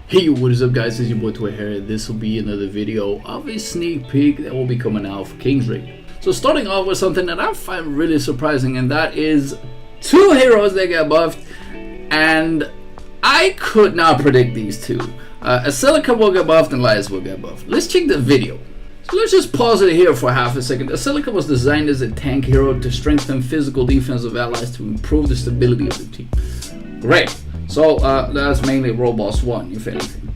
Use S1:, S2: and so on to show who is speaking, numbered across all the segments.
S1: Hey, what is up guys, it's your boy Toy here. This will be another video of a sneak peek that will be coming out for King's Raid. So starting off with something that I find really surprising, and that is two heroes that get buffed, and I could not predict these two. Aselica will get buffed and Laias will get buffed. Let's check the video. So let's just pause it here for half a second. Aselica was designed as a tank hero to strengthen physical defense of allies to improve the stability of the team. Great. So that's mainly World Boss 1, if anything.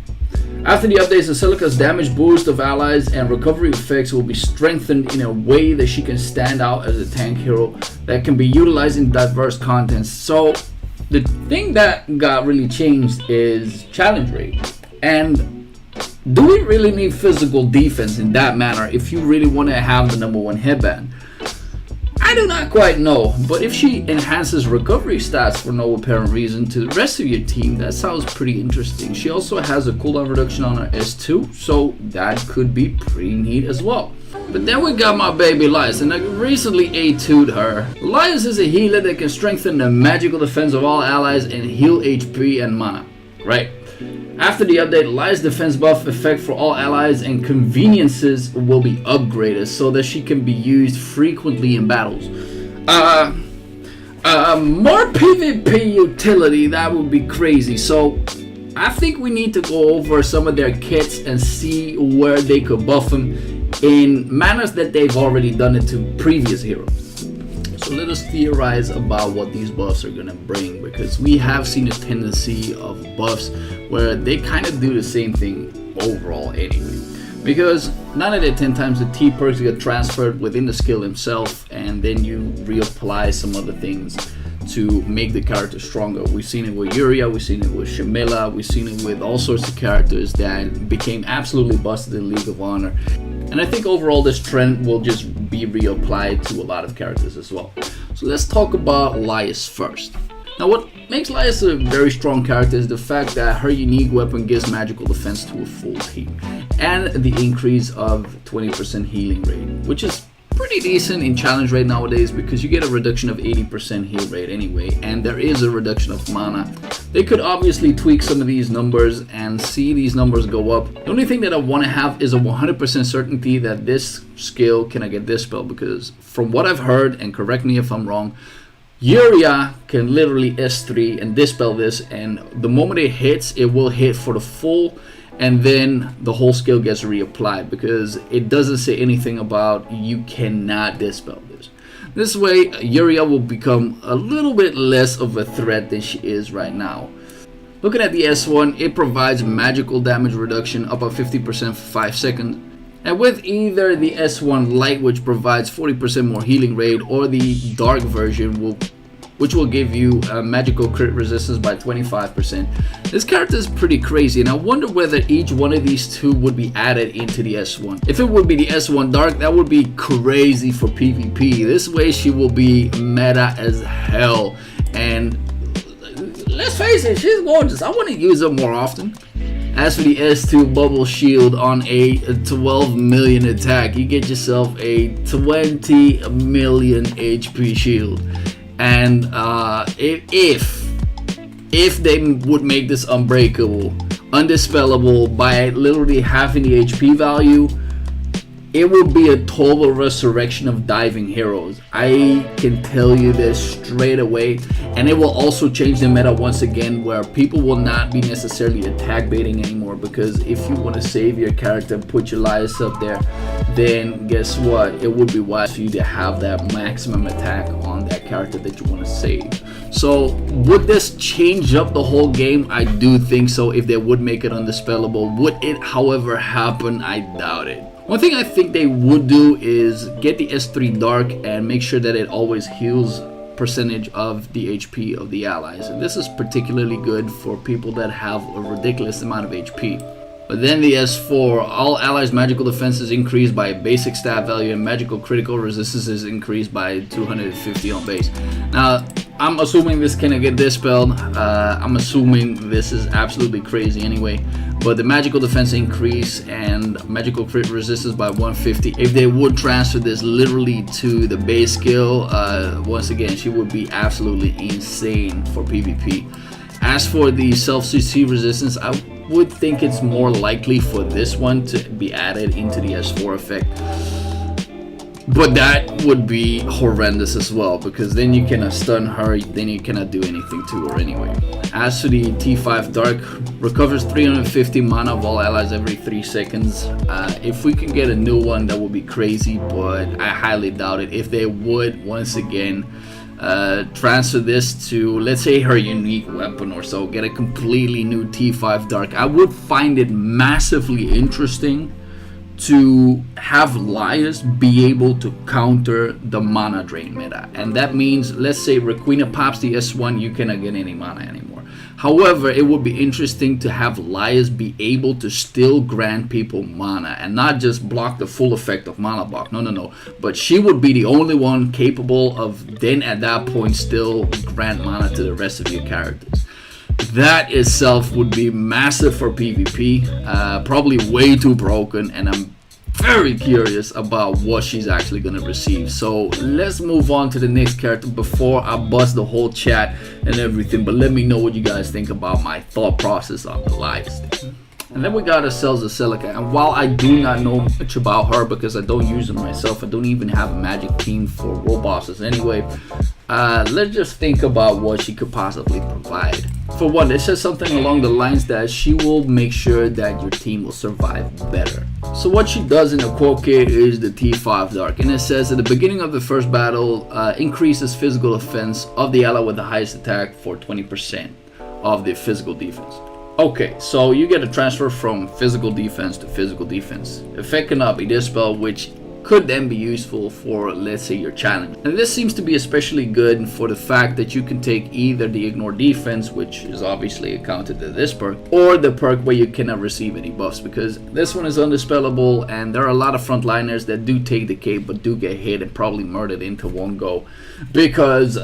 S1: After the updates, Aselica's damage boost of allies and recovery effects will be strengthened in a way that she can stand out as a tank hero that can be utilized in diverse contents. So the thing that got really changed is challenge rate. And do we really need physical defense in that manner if you really want to have the #1 headband? I do not quite know, but if she enhances recovery stats for no apparent reason to the rest of your team, that sounds pretty interesting. She also has a cooldown reduction on her S2, so that could be pretty neat as well. But then we got my baby Laias, and I recently A2'd her. Laias is a healer that can strengthen the magical defense of all allies and heal HP and mana. Right. After the update, Laias' defense buff effect for all allies and conveniences will be upgraded so that she can be used frequently in battles. More PvP utility, that would be crazy. So I think we need to go over some of their kits and see where they could buff them in manners that they've already done it to previous heroes. So let us theorize about what these buffs are gonna bring, because we have seen a tendency of buffs where they kind of do the same thing overall anyway. Because 9 out of 10 times the T perks get transferred within the skill himself, and then you reapply some other things to make the character stronger. We've seen it with Yuria, we've seen it with Shamila, we've seen it with all sorts of characters that became absolutely busted in League of Honor. And I think overall this trend will just be reapplied to a lot of characters as well. So let's talk about Laias first. Now what makes Laias a very strong character is the fact that her unique weapon gives magical defense to a full team, and the increase of 20% healing rate, which is pretty decent in challenge rate nowadays because you get a reduction of 80% heal rate anyway, and there is a reduction of mana. They could obviously tweak some of these numbers and see these numbers go up. The only thing that I want to have is a 100% certainty that this skill can get dispelled, because from what I've heard, and correct me if I'm wrong, Yuria can literally S3 and dispel this, and the moment it hits, it will hit for the full, and then the whole skill gets reapplied, because it doesn't say anything about you cannot dispel this. This way, Yuria will become a little bit less of a threat than she is right now. Looking at the S1, it provides magical damage reduction up by 50% for 5 seconds. And with either the S1 Light, which provides 40% more healing rate, or the Dark version, which will give you a magical crit resistance by 25%. This character is pretty crazy, and I wonder whether each one of these two would be added into the S1. If it would be the S1 Dark, that would be crazy for PvP. This way she will be meta as hell, and let's face it, she's gorgeous. I want to use her more often. As for the S2 bubble shield on a 12 million attack, you get yourself a 20 million HP shield. And if they would make this unbreakable, undispellable by literally halving the HP value, it will be a total resurrection of diving heroes. I can tell you this straight away. And it will also change the meta once again, where people will not be necessarily attack baiting anymore, because if you want to save your character and put your Laias up there, then guess what? It would be wise for you to have that maximum attack on that character that you want to save. So would this change up the whole game? I do think so. If they would make it undispellable, would it however happen? I doubt it. One thing I think they would do is get the S3 Dark and make sure that it always heals percentage of the HP of the allies, and this is particularly good for people that have a ridiculous amount of HP. But then the S4, all allies magical defense is increased by a basic stat value, and magical critical resistance is increased by 250 on base. Now I'm assuming this can get dispelled. I'm assuming this is absolutely crazy anyway, but the magical defense increase and magical crit resistance by 150, if they would transfer this literally to the base skill, once again she would be absolutely insane for PvP. As for the self-CC resistance, I would think it's more likely for this one to be added into the S4 effect. But that would be horrendous as well, because then you cannot stun her, then you cannot do anything to her anyway. As to the T5 Dark, recovers 350 mana of all allies every 3 seconds. If we can get a new one, that would be crazy, but I highly doubt it. If they would, once again, transfer this to, let's say, her unique weapon or so, get a completely new T5 Dark, I would find it massively interesting to have Laias be able to counter the mana drain meta. And that means, let's say Requena pops the S1, you cannot get any mana anymore. However, it would be interesting to have Laias be able to still grant people mana and not just block the full effect of mana block. No. But she would be the only one capable of then at that point still grant mana to the rest of your characters. That itself would be massive for PvP, probably way too broken, and I'm very curious about what she's actually going to receive. So let's move on to the next character before I bust the whole chat and everything, but let me know what you guys think about my thought process on the Laias thing. And then we got ourselves Aselica, and while I do not know much about her because I don't use them myself, I don't even have a magic team for world bosses anyway, let's just think about what she could possibly provide. For one, it says something along the lines that she will make sure that your team will survive better. So what she does in the quote kit is the T5 Dark, and it says at the beginning of the first battle, increases physical defense of the ally with the highest attack for 20% of the physical defense. Okay, so you get a transfer from physical defense to physical defense. Effect cannot be dispelled, which could then be useful for, let's say, your challenge. And this seems to be especially good for the fact that you can take either the ignore defense, which is obviously accounted to this perk, or the perk where you cannot receive any buffs, because this one is undispellable, and there are a lot of frontliners that do take the cape but do get hit and probably murdered into one go because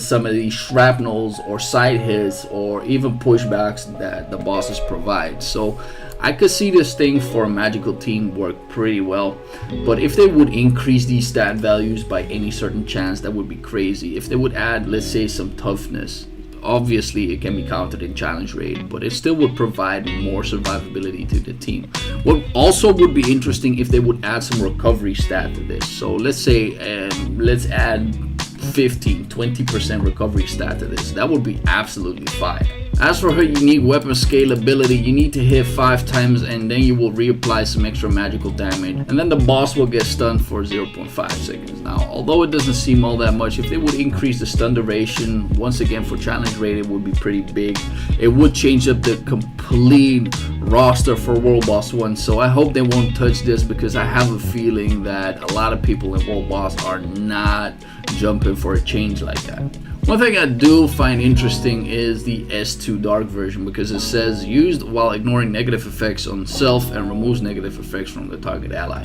S1: some of these shrapnels or side hits or even pushbacks that the bosses provide. So I could see this thing for a magical team work pretty well, but if they would increase these stat values by any certain chance, that would be crazy. If they would add, let's say, some toughness, obviously it can be counted in challenge rate, but it still would provide more survivability to the team. What also would be interesting if they would add some recovery stat to this. So let's say let's add 15-20% recovery stat to this. That would be absolutely fine. As for her unique weapon scalability, you need to hit 5 times and then you will reapply some extra magical damage, and then the boss will get stunned for 0.5 seconds. Now, although it doesn't seem all that much, if they would increase the stun duration, once again for challenge rate, it would be pretty big. It would change up the complete roster for World Boss 1, so I hope they won't touch this, because I have a feeling that a lot of people in World Boss are not jumping for a change like that. One thing I do find interesting is the S2 Dark version, because it says used while ignoring negative effects on self and removes negative effects from the target ally.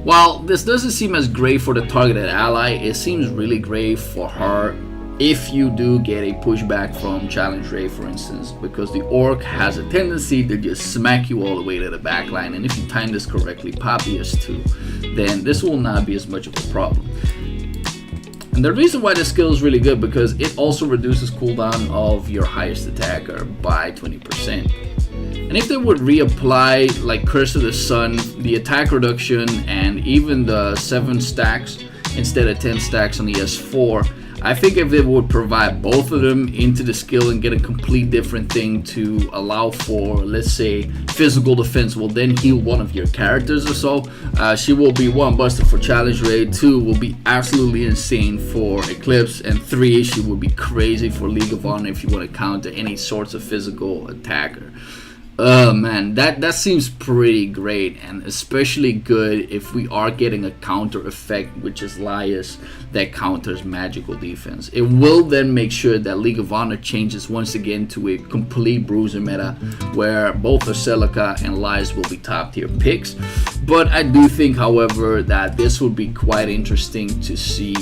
S1: While this doesn't seem as great for the targeted ally, it seems really great for her if you do get a pushback from challenge rate, for instance, because the orc has a tendency to just smack you all the way to the back line, and if you time this correctly, pop the S2, then this will not be as much of a problem. And the reason why this skill is really good, because it also reduces cooldown of your highest attacker by 20%. And if they would reapply like Curse of the Sun, the attack reduction, and even the 7 stacks instead of 10 stacks on the S4, I think if they would provide both of them into the skill and get a complete different thing to allow for, let's say, physical defense will then heal one of your characters or so, she will be 1, busted for challenge rate, 2, will be absolutely insane for Eclipse, and 3, she will be crazy for League of Honor if you want to counter any sorts of physical attacker. Man, that seems pretty great, and especially good if we are getting a counter effect, which is Laias, that counters magical defense. It will then make sure that League of Honor changes once again to a complete bruiser meta, where both Aselica and Laias will be top tier picks. But I do think, however, that this would be quite interesting to see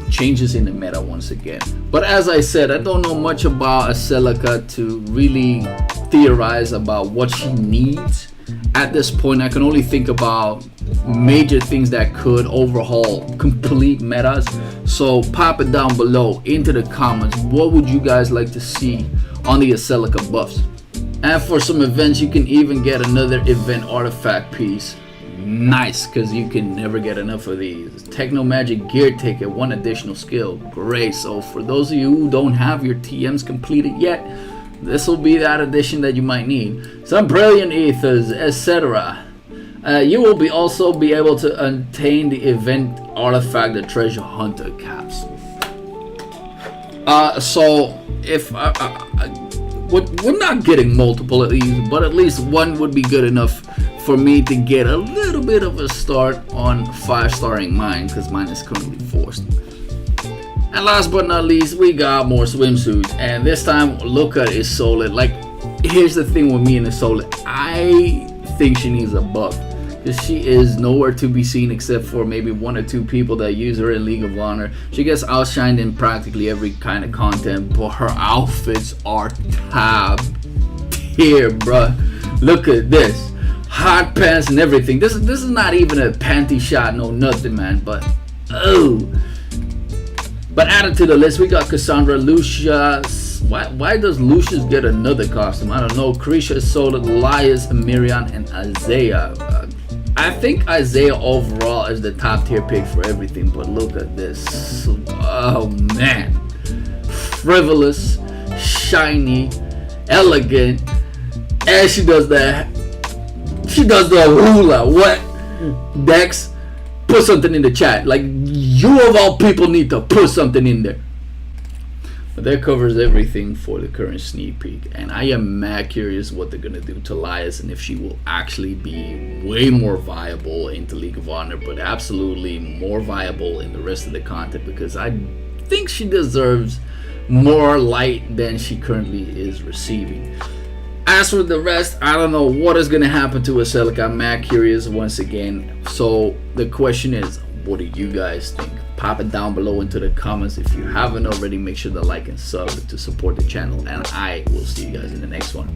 S1: changes in the meta once again. But as I said, I don't know much about Aselica to really theorize about what she needs at this point. I can only think about major things that could overhaul complete metas. So pop it down below into the comments. What would you guys like to see on the Aselica buffs? And for some events, you can even get another event artifact piece. Nice, because you can never get enough of these. Techno Magic gear ticket, 1 additional skill. Great. So for those of you who don't have your TMs completed yet, this will be that addition that you might need. Some brilliant ethers, etc. You will also be able to obtain the event artifact, the treasure hunter caps. So if we're not getting multiple of these, but at least one would be good enough for me to get a little bit of a start on 5-starring mine, because mine is currently 4-star. And last but not least, we got more swimsuits, and this time Luca is solid. Like, here's the thing with me and the solid, I think she needs a buff, because she is nowhere to be seen except for maybe 1 or 2 people that use her in League of Honor. She gets outshined in practically every kind of content, but her outfits are top tier, bruh. Look at this. Hot pants and everything. This is not even a panty shot, no nothing, man. But added to the list, we got Cassandra, Lucia. Why does Lucius get another costume? I don't know. Carisha, Sola, Laias, Miriam, and Isaiah. I think Isaiah overall is the top tier pick for everything. But look at this. Oh man, frivolous, shiny, elegant, and she does that. She does the hula. What? Dex, put something in the chat. Like, you of all people need to put something in there. But that covers everything for the current sneak peek. And I am mad curious what they're going to do to Laias, and if she will actually be way more viable into League of Honor, but absolutely more viable in the rest of the content, because I think she deserves more light than she currently is receiving. As for the rest, I don't know what is going to happen to Aselica. I'm mad curious once again. So the question is, what do you guys think? Pop it down below into the comments. If you haven't already, make sure to like and sub to support the channel. And I will see you guys in the next one.